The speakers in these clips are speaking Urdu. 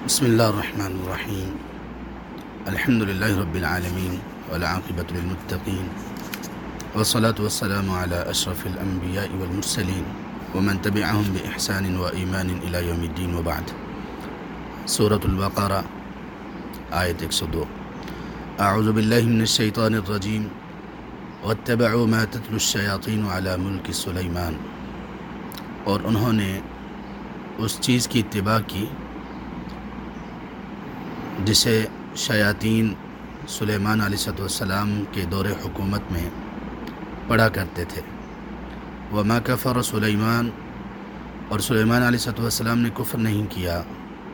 بسم اللہ الرحمن الرحیم الحمد للہ رب العالمین والعاقبۃ للمتقین والصلاة والسلام علی اشرف الانبیاء والمرسلین ومن تبعهم بإحسان وایمان الی یوم الدین وبعد۔ سورۃ البقرہ آیت 102۔ اعوذ باللہ من الشیطان الرجیم واتبعوا ما تتلو الشیاطین علی ملک سلیمان، اور انہوں نے اس چیز کی اتباع کی جسے شیاطین سلیمان علیہ السلام کے دور حکومت میں پڑھا کرتے تھے۔ وما کفر سلیمان، اور سلیمان علیہ السلام نے کفر نہیں کیا،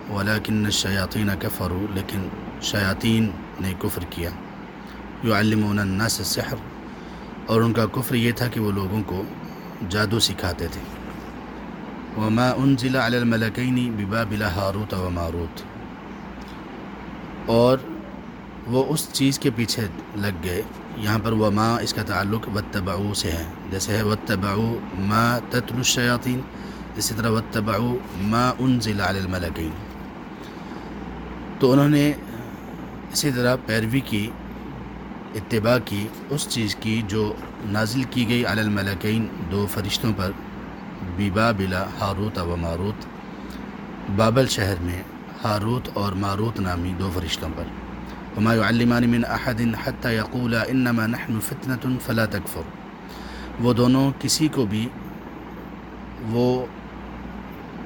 ولکن الشیاطین کفروا، لیکن شیاطین نے کفر کیا۔ یعلمون الناس السحر، اور ان کا کفر یہ تھا کہ وہ لوگوں کو جادو سکھاتے تھے۔ وما انزل علی الملکین ببابل ہاروت و ماروت، اور وہ اس چیز کے پیچھے لگ گئے۔ یہاں پر وما اس کا تعلق واتبعوا سے ہے، جیسے ہے واتبعوا ما تتلو الشیاطین، اسی طرح واتبعوا ما انزل علی الملکین۔ تو انہوں نے اسی طرح پیروی کی، اتباع کی اس چیز کی جو نازل کی گئی علی الملکین، دو فرشتوں پر، ببابل ہاروت و ماروت، بابل شہر میں ہاروت اور ماروت نامی دو فرشتوں پر۔ وما يعلمان من احد حتى يقولا انما نحن فتنة فلا تكفر، وہ دونوں کسی کو بھی وہ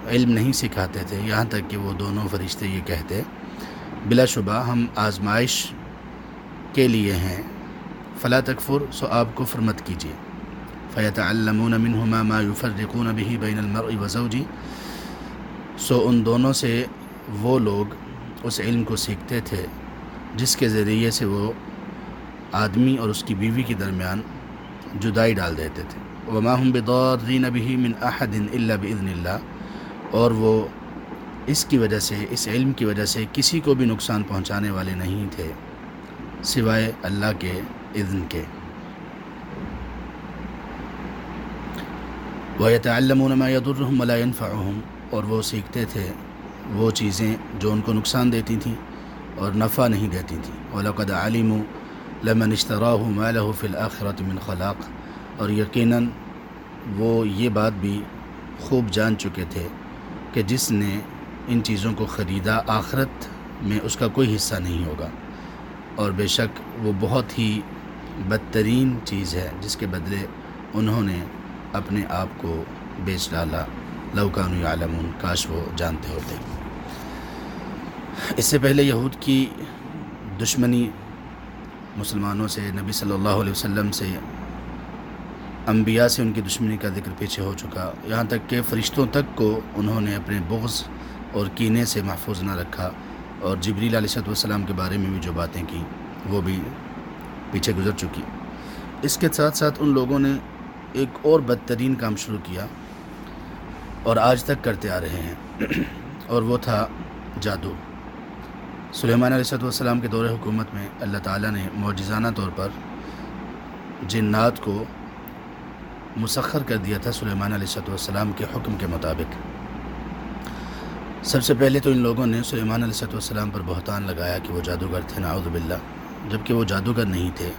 علم نہیں سکھاتے تھے یہاں تک کہ وہ دونوں فرشتے یہ کہتے بلا شبہ ہم آزمائش کے لیے ہیں، فلا تکفر، سو آپ کفر مت کیجیے۔ فیتعلمون منہما ما یفرقون به بین المرء وزوجہ، سو ان دونوں سے وہ لوگ اس علم کو سیکھتے تھے جس کے ذریعے سے وہ آدمی اور اس کی بیوی کے درمیان جدائی ڈال دیتے تھے۔ وما هم بضارین به من احد الا باذن اللہ، اور وہ اس کی وجہ سے، اس علم کی وجہ سے کسی کو بھی نقصان پہنچانے والے نہیں تھے سوائے اللہ کے اذن کے۔ وَيَتَعَلَّمُونَ مَا يَضُرُّهُمْ وَلَا يَنفَعُهُمْ، اور وہ سیکھتے تھے وہ چیزیں جو ان کو نقصان دیتی تھیں اور نفع نہیں دیتی تھیں۔ وَلَقَدْ عَلِمُوا لَمَنِ اشْتَرَاهُ مَا لَهُ فِي الْآخِرَةِ مِنْ خَلَاقٍ، اور یقیناً وہ یہ بات بھی خوب جان چکے تھے کہ جس نے ان چیزوں کو خریدا آخرت میں اس کا کوئی حصہ نہیں ہوگا، اور بے شک وہ بہت ہی بدترین چیز ہے جس کے بدلے انہوں نے اپنے آپ کو بیچ ڈالا۔ لو کانوا یعلمون، کاش وہ جانتے ہوتے۔ اس سے پہلے یہود کی دشمنی مسلمانوں سے، نبی صلی اللہ علیہ وسلم سے، انبیاء سے ان کی دشمنی کا ذکر پیچھے ہو چکا، یہاں تک کہ فرشتوں تک کو انہوں نے اپنے بغض اور کینے سے محفوظ نہ رکھا، اور جبریل علیہ السلام کے بارے میں بھی جو باتیں کی وہ بھی پیچھے گزر چکی۔ اس کے ساتھ ساتھ ان لوگوں نے ایک اور بدترین کام شروع کیا اور آج تک کرتے آ رہے ہیں، اور وہ تھا جادو۔ سلیمان علیہ السلام کے دور حکومت میں اللہ تعالیٰ نے معجزانہ طور پر جنات کو مسخر کر دیا تھا سلیمان علیہ السلام کے حکم کے مطابق۔ سب سے پہلے تو ان لوگوں نے سلیمان علیہ السلام پر بہتان لگایا کہ وہ جادوگر تھے، نعوذ باللہ، جبکہ وہ جادوگر نہیں تھے۔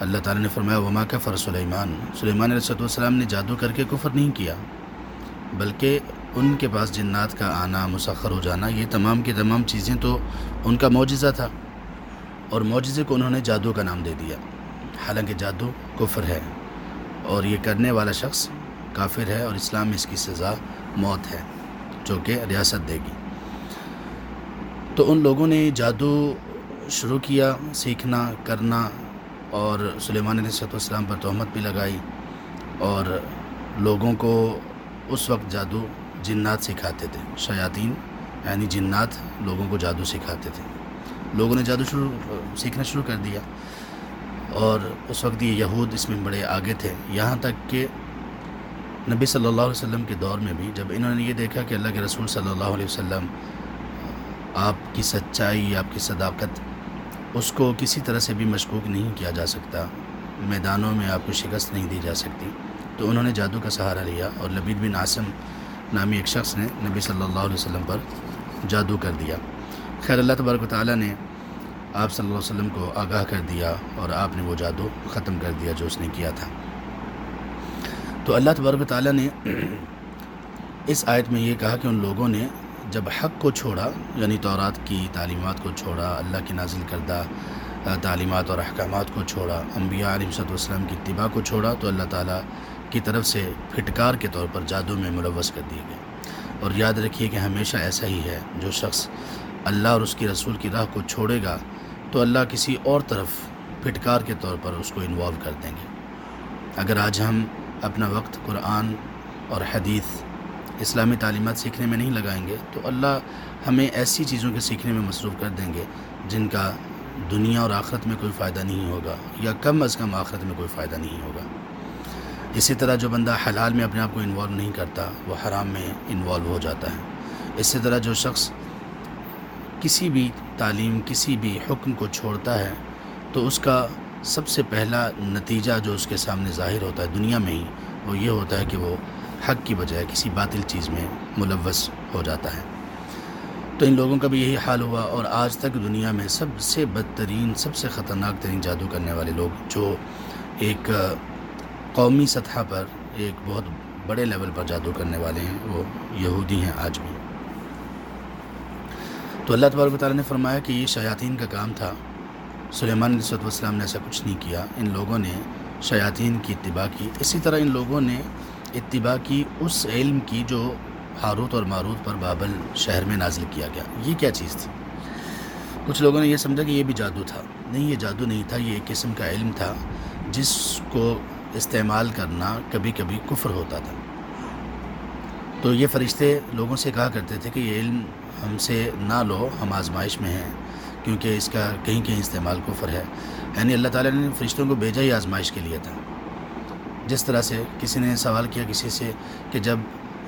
اللہ تعالیٰ نے فرمایا وما کفر سلیمان، سلیمان علیہ السلام نے جادو کر کے کفر نہیں کیا، بلکہ ان کے پاس جنات کا آنا، مسخر ہو جانا، یہ تمام کی تمام چیزیں تو ان کا معجزہ تھا، اور معجزے کو انہوں نے جادو کا نام دے دیا، حالانکہ جادو کفر ہے، اور یہ کرنے والا شخص کافر ہے، اور اسلام میں اس کی سزا موت ہے جو کہ ریاست دے گی۔ تو ان لوگوں نے جادو شروع کیا سیکھنا، کرنا، اور سلیمان علیہ السلام پر تہمت بھی لگائی، اور لوگوں کو اس وقت جادو جنات سکھاتے تھے، شیاطین یعنی جنات لوگوں کو جادو سکھاتے تھے۔ لوگوں نے جادو سیکھنا شروع کر دیا، اور اس وقت یہ یہود اس میں بڑے آگے تھے، یہاں تک کہ نبی صلی اللہ علیہ وسلم کے دور میں بھی جب انہوں نے یہ دیکھا کہ اللہ کے رسول صلی اللہ علیہ وسلم، آپ کی سچائی، آپ کی صداقت، اس کو کسی طرح سے بھی مشکوک نہیں کیا جا سکتا، میدانوں میں آپ کو شکست نہیں دی جا سکتی، تو انہوں نے جادو کا سہارا لیا، اور لبید بن عاصم نامی ایک شخص نے نبی صلی اللہ علیہ وسلم پر جادو کر دیا۔ خیر اللہ تبارک و تعالیٰ نے آپ صلی اللہ علیہ وسلم کو آگاہ کر دیا اور آپ نے وہ جادو ختم کر دیا جو اس نے کیا تھا۔ تو اللہ تبارک و تعالیٰ نے اس آیت میں یہ کہا کہ ان لوگوں نے جب حق کو چھوڑا، یعنی تورات کی تعلیمات کو چھوڑا، اللہ کی نازل کردہ تعلیمات اور احکامات کو چھوڑا، انبیاء علیہ السلام کی اتباع کو چھوڑا، تو اللہ تعالیٰ کی طرف سے پھٹکار کے طور پر جادو میں ملوث کر دیے گئے۔ اور یاد رکھیے کہ ہمیشہ ایسا ہی ہے، جو شخص اللہ اور اس کی رسول کی راہ کو چھوڑے گا تو اللہ کسی اور طرف پھٹکار کے طور پر اس کو انوالو کر دیں گے۔ اگر آج ہم اپنا وقت قرآن اور حدیث اسلامی تعلیمات سیکھنے میں نہیں لگائیں گے تو اللہ ہمیں ایسی چیزوں کے سیکھنے میں مصروف کر دیں گے جن کا دنیا اور آخرت میں کوئی فائدہ نہیں ہوگا، یا کم از کم آخرت میں کوئی فائدہ نہیں ہوگا۔ اسی طرح جو بندہ حلال میں اپنے آپ کو انوالو نہیں کرتا وہ حرام میں انوالو ہو جاتا ہے۔ اسی طرح جو شخص کسی بھی تعلیم، کسی بھی حکم کو چھوڑتا ہے تو اس کا سب سے پہلا نتیجہ جو اس کے سامنے ظاہر ہوتا ہے دنیا میں ہی، وہ یہ ہوتا ہے کہ وہ حق کی بجائے کسی باطل چیز میں ملوث ہو جاتا ہے۔ تو ان لوگوں کا بھی یہی حال ہوا، اور آج تک دنیا میں سب سے بدترین، سب سے خطرناک ترین جادو کرنے والے لوگ جو ایک قومی سطح پر ایک بہت بڑے لیول پر جادو کرنے والے ہیں، وہ یہودی ہیں آج بھی۔ تو اللہ تبارک و تعالیٰ نے فرمایا کہ یہ شیاطین کا کام تھا، سلیمان علیہ السلام نے ایسا کچھ نہیں کیا، ان لوگوں نے شیاطین کی اتباع کی۔ اسی طرح ان لوگوں نے اتباع کی اس علم کی جو ہاروت اور ماروت پر بابل شہر میں نازل کیا گیا۔ یہ کیا چیز تھی؟ کچھ لوگوں نے یہ سمجھا کہ یہ بھی جادو تھا۔ نہیں، یہ جادو نہیں تھا، یہ ایک قسم کا علم تھا جس کو استعمال کرنا کبھی کبھی کفر ہوتا تھا۔ تو یہ فرشتے لوگوں سے کہا کرتے تھے کہ یہ علم ہم سے نہ لو، ہم آزمائش میں ہیں، کیونکہ اس کا کہیں کہیں استعمال کفر ہے۔ یعنی اللہ تعالیٰ نے فرشتوں کو بھیجا ہی آزمائش کے لیے تھا۔ جس طرح سے کسی نے سوال کیا کسی سے کہ جب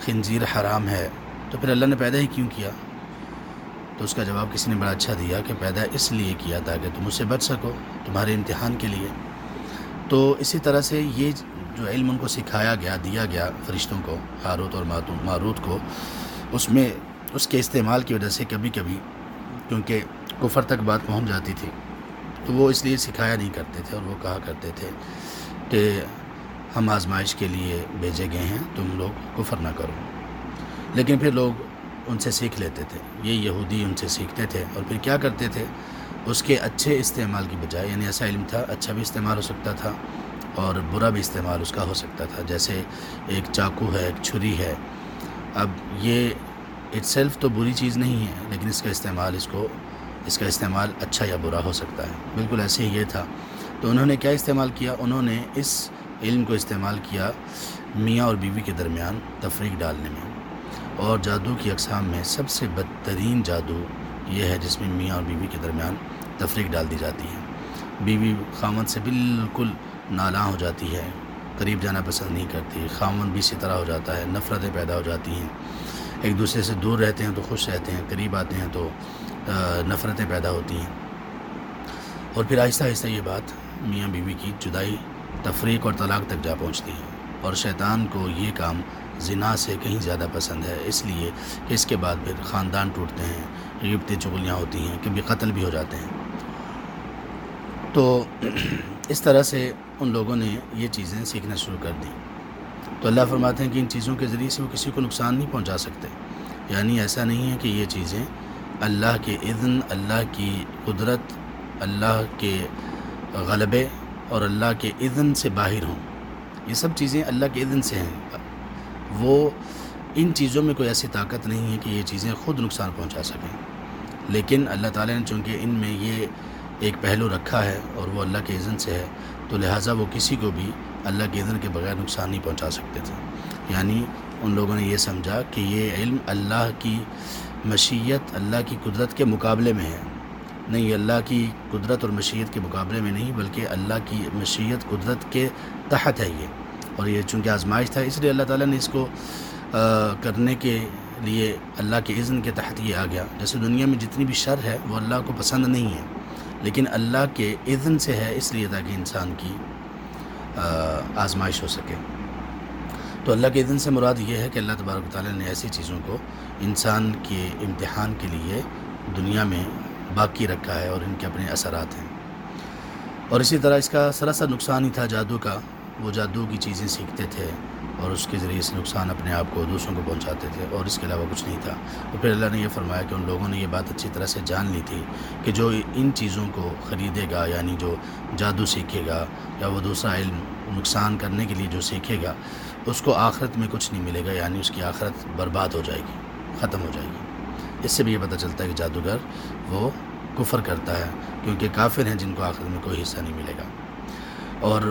خنزیر حرام ہے تو پھر اللہ نے پیدا ہی کیوں کیا؟ تو اس کا جواب کسی نے بڑا اچھا دیا کہ پیدا اس لیے کیا تاکہ تم اس سے بچ سکو، تمہارے امتحان کے لیے۔ تو اسی طرح سے یہ جو علم ان کو سکھایا گیا، دیا گیا فرشتوں کو، ہاروت اور ماروت کو، اس میں اس کے استعمال کی وجہ سے کبھی کبھی کیونکہ کفر تک بات پہنچ جاتی تھی تو وہ اس لیے سکھایا نہیں کرتے تھے، اور وہ کہا کرتے تھے کہ ہم آزمائش کے لیے بھیجے گئے ہیں، تم لوگ کفر نہ کرو۔ لیکن پھر لوگ ان سے سیکھ لیتے تھے، یہ یہودی ان سے سیکھتے تھے اور پھر کیا کرتے تھے، اس کے اچھے استعمال کی بجائے، یعنی ایسا علم تھا اچھا بھی استعمال ہو سکتا تھا اور برا بھی استعمال اس کا ہو سکتا تھا۔ جیسے ایک چاقو ہے، ایک چھری ہے، اب یہ اٹ سیلف تو بری چیز نہیں ہے، لیکن اس کا استعمال اچھا یا برا ہو سکتا ہے۔ بالکل ایسے ہی یہ تھا۔ تو انہوں نے کیا استعمال کیا؟ انہوں نے اس علم کو استعمال کیا میاں اور بیوی کے درمیان تفریق ڈالنے میں۔ اور جادو کی اقسام میں سب سے بدترین جادو یہ ہے جس میں میاں اور بیوی کے درمیان تفریق ڈال دی جاتی ہے۔ بیوی خاوند سے بالکل نالاں ہو جاتی ہے، قریب جانا پسند نہیں کرتی، خاوند بھی اسی طرح ہو جاتا ہے، نفرتیں پیدا ہو جاتی ہیں، ایک دوسرے سے دور رہتے ہیں تو خوش رہتے ہیں، قریب آتے ہیں تو نفرتیں پیدا ہوتی ہیں، اور پھر آہستہ آہستہ یہ بات میاں بیوی کی جدائی، تفریق اور طلاق تک جا پہنچتی ہے۔ اور شیطان کو یہ کام زنا سے کہیں زیادہ پسند ہے، اس لیے کہ اس کے بعد پھر خاندان ٹوٹتے ہیں، غیبتیں چغلیاں ہوتی ہیں، کبھی قتل بھی ہو جاتے ہیں۔ تو اس طرح سے ان لوگوں نے یہ چیزیں سیکھنا شروع کر دیں۔ تو اللہ فرماتے ہیں کہ ان چیزوں کے ذریعے سے وہ کسی کو نقصان نہیں پہنچا سکتے، یعنی ایسا نہیں ہے کہ یہ چیزیں اللہ کے اذن، اللہ کی قدرت، اللہ کے غلبے اور اللہ کے اذن سے باہر ہوں۔ یہ سب چیزیں اللہ کے اذن سے ہیں، وہ ان چیزوں میں کوئی ایسی طاقت نہیں ہے کہ یہ چیزیں خود نقصان پہنچا سکیں، لیکن اللہ تعالیٰ نے چونکہ ان میں یہ ایک پہلو رکھا ہے اور وہ اللہ کے اذن سے ہے، تو لہٰذا وہ کسی کو بھی اللہ کے اذن کے بغیر نقصان نہیں پہنچا سکتے تھے۔ یعنی ان لوگوں نے یہ سمجھا کہ یہ علم اللہ کی مشیت، اللہ کی قدرت کے مقابلے میں ہے۔ نہیں، اللہ کی قدرت اور مشیت کے مقابلے میں نہیں، بلکہ اللہ کی مشیت، قدرت کے تحت ہے یہ، اور یہ چونکہ آزمائش تھا اس لیے اللہ تعالیٰ نے اس کو کرنے کے لیے اللہ کے اذن کے تحت یہ آ گیا۔ جیسے دنیا میں جتنی بھی شر ہے وہ اللہ کو پسند نہیں ہے، لیکن اللہ کے اذن سے ہے، اس لیے تاکہ انسان کی آزمائش ہو سکے۔ تو اللہ کے اذن سے مراد یہ ہے کہ اللہ تبارک و تعالیٰ نے ایسی چیزوں کو انسان کے امتحان کے لیے دنیا میں باقی رکھا ہے اور ان کے اپنے اثرات ہیں۔ اور اسی طرح اس کا سراسر نقصان ہی تھا جادو کا، وہ جادو کی چیزیں سیکھتے تھے اور اس کے ذریعے سے نقصان اپنے آپ کو دوسروں کو پہنچاتے تھے، اور اس کے علاوہ کچھ نہیں تھا۔ اور پھر اللہ نے یہ فرمایا کہ ان لوگوں نے یہ بات اچھی طرح سے جان لی تھی کہ جو ان چیزوں کو خریدے گا، یعنی جو جادو سیکھے گا یا وہ دوسرا علم نقصان کرنے کے لیے جو سیکھے گا، اس کو آخرت میں کچھ نہیں ملے گا، یعنی اس کی آخرت برباد ہو جائے گی، ختم ہو جائے گی۔ اس سے بھی یہ پتہ چلتا ہے کہ جادوگر وہ کفر کرتا ہے، کیونکہ کافر ہیں جن کو آخرت میں کوئی حصہ نہیں ملے گا۔ اور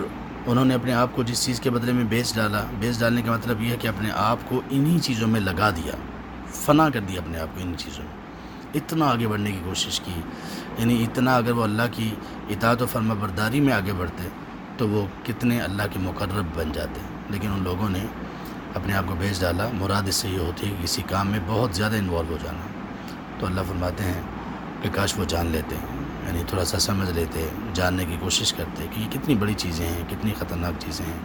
انہوں نے اپنے آپ کو جس چیز کے بدلے میں بیچ ڈالا، بیچ ڈالنے کا مطلب یہ ہے کہ اپنے آپ کو انہی چیزوں میں لگا دیا، فنا کر دیا اپنے آپ کو انہی چیزوں میں، اتنا آگے بڑھنے کی کوشش کی، یعنی اتنا اگر وہ اللہ کی اطاعت و فرما برداری میں آگے بڑھتے تو وہ کتنے اللہ کے مقرب بن جاتے، لیکن ان لوگوں نے اپنے آپ کو بیچ ڈالا۔ مراد اس سے یہ ہوتی ہے کہ کسی کام میں بہت زیادہ انوالو ہو جانا۔ تو اللہ فرماتے ہیں کہ کاش وہ جان لیتے، یعنی تھوڑا سا سمجھ لیتے، جاننے کی کوشش کرتے کہ یہ کتنی بڑی چیزیں ہیں، کتنی خطرناک چیزیں ہیں،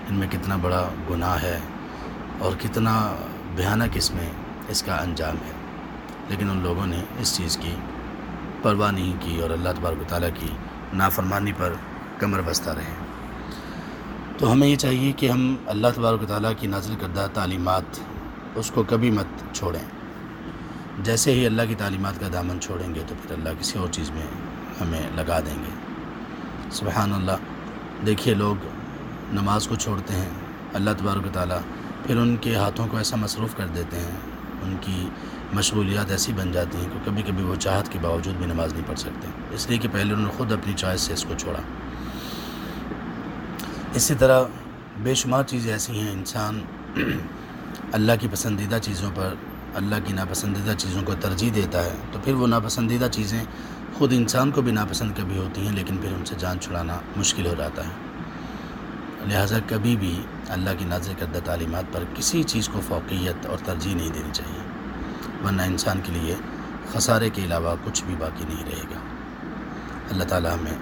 ان میں کتنا بڑا گناہ ہے اور کتنا بھیانک اس کا انجام ہے۔ لیکن ان لوگوں نے اس چیز کی پرواہ نہیں کی اور اللہ تبارک و تعالیٰ کی نافرمانی پر کمر بستہ رہے۔ تو ہمیں یہ چاہیے کہ ہم اللہ تبارک و تعالیٰ کی نازل کردہ تعلیمات اس کو کبھی مت چھوڑیں۔ جیسے ہی اللہ کی تعلیمات کا دامن چھوڑیں گے تو پھر اللہ کسی اور چیز میں ہمیں لگا دیں گے۔ سبحان اللہ، دیکھیے لوگ نماز کو چھوڑتے ہیں، اللہ تبارک و تعالیٰ پھر ان کے ہاتھوں کو ایسا مصروف کر دیتے ہیں، ان کی مشغولیات ایسی بن جاتی ہیں کہ کبھی کبھی وہ چاہت کے باوجود بھی نماز نہیں پڑھ سکتے، اس لیے کہ پہلے انہوں نے خود اپنی چوائس سے اس کو چھوڑا۔ اسی طرح بے شمار چیزیں ایسی ہیں، انسان اللہ کی پسندیدہ چیزوں پر اللہ کی ناپسندیدہ چیزوں کو ترجیح دیتا ہے، تو پھر وہ ناپسندیدہ چیزیں خود انسان کو بھی ناپسند کبھی ہوتی ہیں، لیکن پھر ان سے جان چھڑانا مشکل ہو جاتا ہے۔ لہٰذا کبھی بھی اللہ کی نازل کردہ تعلیمات پر کسی چیز کو فوقیت اور ترجیح نہیں دینی چاہیے، ورنہ انسان کے لیے خسارے کے علاوہ کچھ بھی باقی نہیں رہے گا۔ اللہ تعالیٰ ہمیں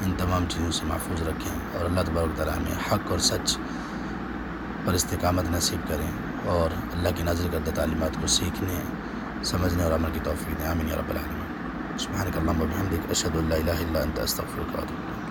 ان تمام چیزوں سے محفوظ رکھیں اور اللہ تبارک و تعالیٰ ہمیں حق اور سچ پر استقامت نصیب کریں اور اللہ کی نازل کردہ تعلیمات کو سیکھنے، سمجھنے اور عمل کی توفیق دیں۔ آمین یا رب العالمین۔ سبحانک اللہم و بحمدک، اشہد ان لا الہ الا انت، استغفرک و اتوب الیک۔